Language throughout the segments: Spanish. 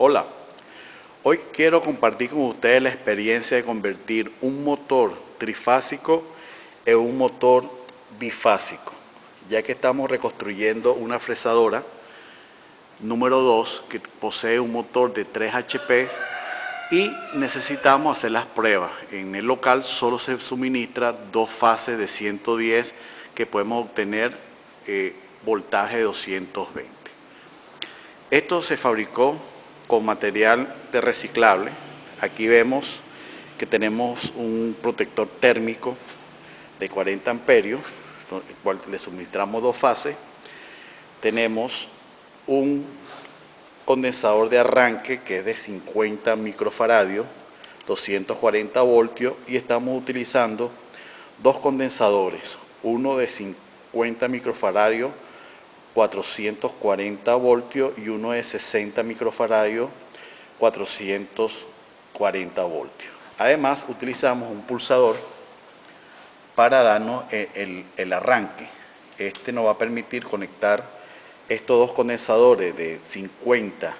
Hola, hoy quiero compartir con ustedes la experiencia de convertir un motor trifásico en un motor bifásico, ya que estamos reconstruyendo una fresadora número 2 que posee un motor de 3 HP y necesitamos hacer las pruebas. En el local solo se suministra 2 fases de 110 que podemos obtener voltaje de 220. Esto se fabricó con material de reciclable. Aquí vemos que tenemos un protector térmico de 40 amperios, el cual le suministramos 2 fases. Tenemos un condensador de arranque que es de 50 microfaradios, 240 voltios, y estamos utilizando 2 condensadores, uno de 50 microfaradios, 440 voltios, y uno de 60 microfaradios, 440 voltios. Además, utilizamos un pulsador para darnos el arranque. Este nos va a permitir conectar estos 2 condensadores de 50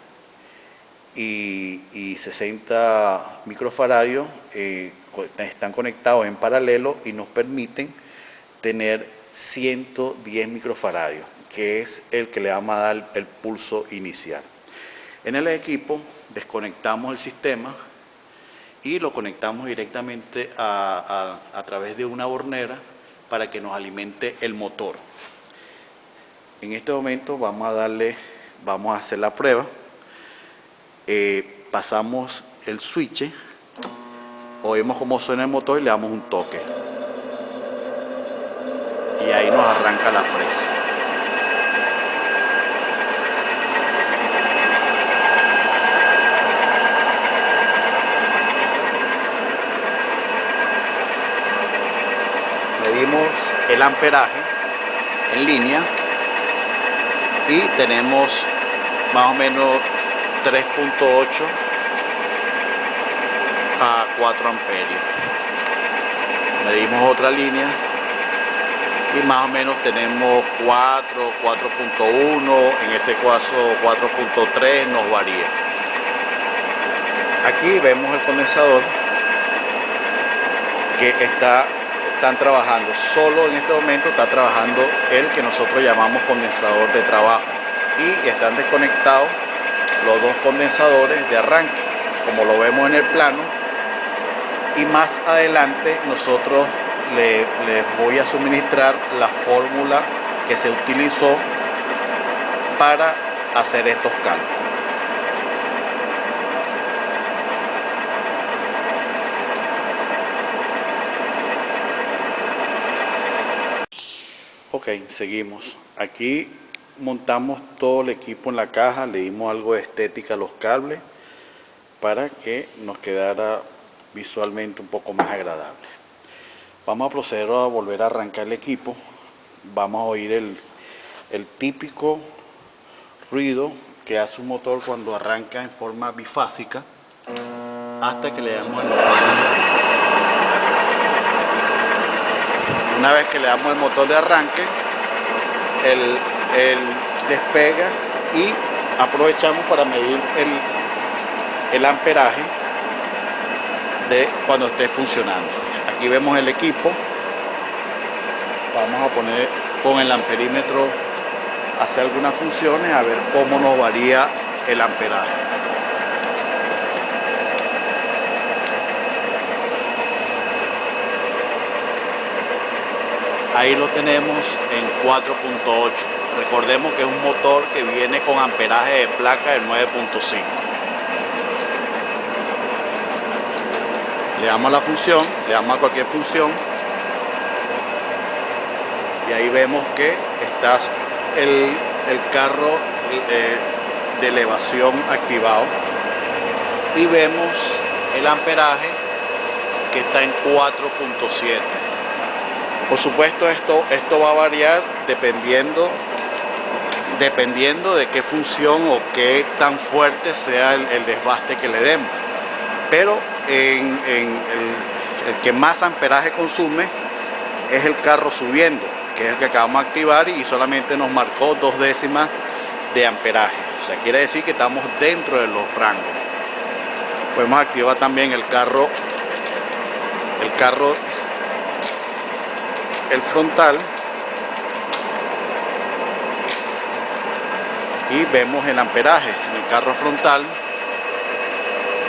y 60 microfaradios, están conectados en paralelo y nos permiten tener 110 microfaradios, que es el que le vamos a dar el pulso inicial. En el equipo desconectamos el sistema y lo conectamos directamente a través de una bornera para que nos alimente el motor. En este momento vamos a hacer la prueba. Pasamos el switch, oímos cómo suena el motor y le damos un toque. Y ahí nos arranca la fresa. Medimos el amperaje en línea y tenemos más o menos 3.8 a 4 amperios. Medimos otra línea y más o menos tenemos 4, 4.1, en este caso 4.3, nos varía. Aquí vemos el condensador que están trabajando, solo en este momento está trabajando el que nosotros llamamos condensador de trabajo, y están desconectados los 2 condensadores de arranque, como lo vemos en el plano. Y más adelante nosotros les voy a suministrar la fórmula que se utilizó para hacer estos cálculos. Ok, seguimos. Aquí montamos todo el equipo en la caja, le dimos algo de estética a los cables para que nos quedara visualmente un poco más agradable. Vamos a proceder a volver a arrancar el equipo. Vamos a oír el típico ruido que hace un motor cuando arranca en forma bifásica hasta que le damos el motor. Una vez que le damos el motor de arranque, él despega y aprovechamos para medir el amperaje de cuando esté funcionando. Aquí vemos el equipo. Vamos a poner con el amperímetro, hacer algunas funciones a ver cómo nos varía el amperaje. Ahí lo tenemos en 4.8. Recordemos que es un motor que viene con amperaje de placa de 9.5. Le damos a la función, le damos a cualquier función, y ahí vemos que está el carro de elevación activado, y vemos el amperaje que está en 4.7. Por supuesto, esto va a variar dependiendo de qué función o qué tan fuerte sea el desbaste que le demos. Pero el que más amperaje consume es el carro subiendo, que es el que acabamos de activar, y solamente nos marcó 2 décimas de amperaje. O sea, quiere decir que estamos dentro de los rangos. Podemos activar también el frontal, y vemos el amperaje en el carro frontal,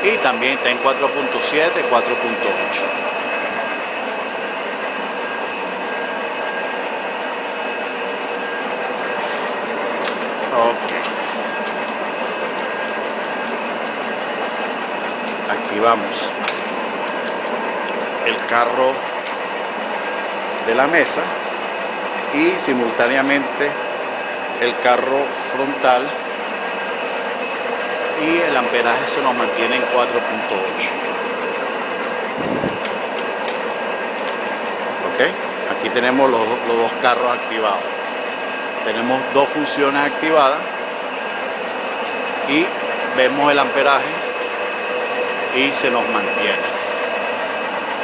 y también está en 4.7, 4.8. Activamos el carro de la mesa y simultáneamente el carro frontal, y el amperaje se nos mantiene en 4.8. Ok, aquí tenemos los dos carros activados. Tenemos dos funciones activadas y vemos el amperaje y se nos mantiene.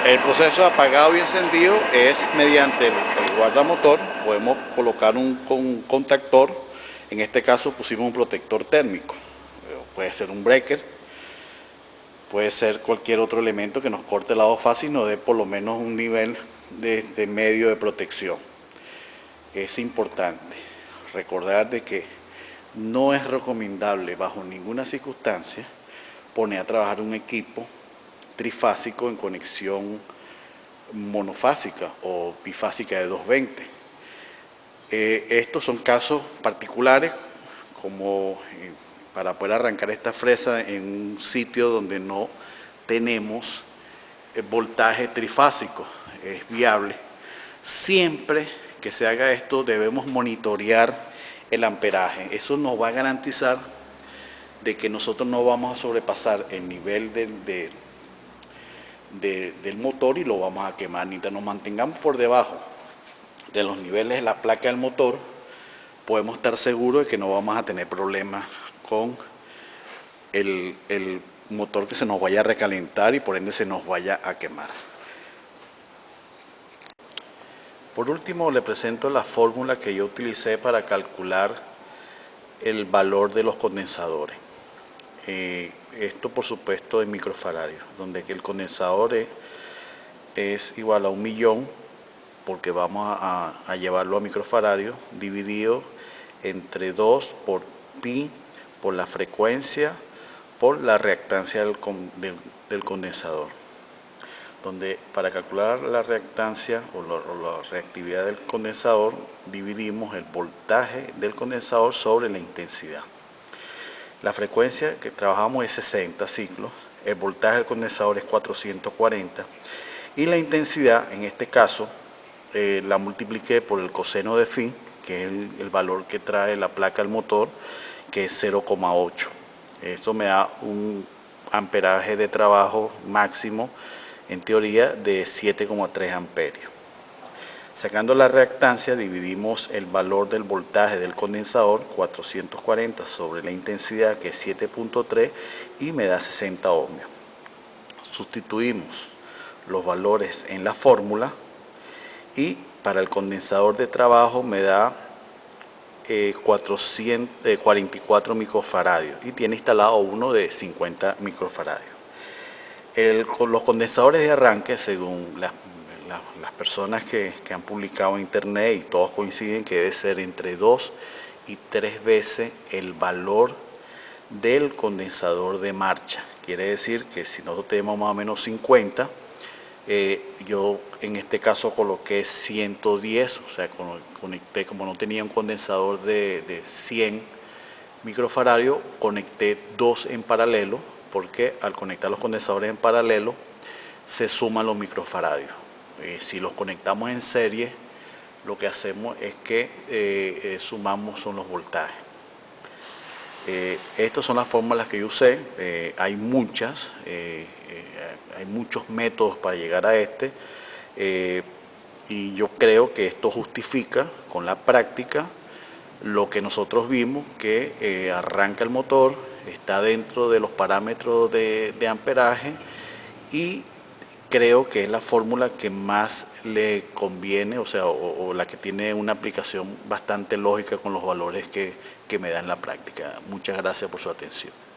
El proceso de apagado y encendido es mediante el guardamotor. Podemos colocar un contactor. En este caso pusimos un protector térmico. Puede ser un breaker, puede ser cualquier otro elemento que nos corte el lado fácil y nos dé por lo menos un nivel de medio de protección. Es importante recordar de que no es recomendable bajo ninguna circunstancia poner a trabajar un equipo trifásico en conexión monofásica o bifásica de 220. Estos son casos particulares, como para poder arrancar esta fresa en un sitio donde no tenemos voltaje trifásico. Es viable. Siempre que se haga esto debemos monitorear el amperaje. Eso nos va a garantizar de que nosotros no vamos a sobrepasar el nivel del motor y lo vamos a quemar. Mientras nos mantengamos por debajo de los niveles de la placa del motor, podemos estar seguros de que no vamos a tener problemas con el motor, que se nos vaya a recalentar y por ende se nos vaya a quemar. Por último, le presento la fórmula que yo utilicé para calcular el valor de los condensadores. Esto por supuesto en microfaradios, donde el condensador es igual a 1.000.000, porque vamos a llevarlo a microfaradios, dividido entre 2 por pi, por la frecuencia, por la reactancia del condensador. Donde para calcular la reactancia o la reactividad del condensador, dividimos el voltaje del condensador sobre la intensidad. La frecuencia que trabajamos es 60 ciclos, el voltaje del condensador es 440 y la intensidad, en este caso, la multipliqué por el coseno de phi, que es el valor que trae la placa del motor, que es 0,8. Eso me da un amperaje de trabajo máximo, en teoría, de 7,3 amperios. Sacando la reactancia, dividimos el valor del voltaje del condensador, 440, sobre la intensidad, que es 7.3, y me da 60 ohmios. Sustituimos los valores en la fórmula y para el condensador de trabajo me da 44 microfaradios y tiene instalado uno de 50 microfaradios. Los condensadores de arranque, según las personas que han publicado en internet, y todos coinciden que debe ser entre 2 y 3 veces el valor del condensador de marcha. Quiere decir que si nosotros tenemos más o menos 50, yo en este caso coloqué 110, o sea, conecté, como no tenía un condensador de 100 microfaradios, conecté 2 en paralelo, porque al conectar los condensadores en paralelo se suman los microfaradios. Si los conectamos en serie, lo que hacemos es que sumamos son los voltajes. Estas son las fórmulas que yo usé. Hay muchas, hay muchos métodos para llegar a y yo creo que esto justifica con la práctica lo que nosotros vimos, que arranca el motor, está dentro de los parámetros de amperaje y creo que es la fórmula que más le conviene, o sea, o la que tiene una aplicación bastante lógica con los valores que me da en la práctica. Muchas gracias por su atención.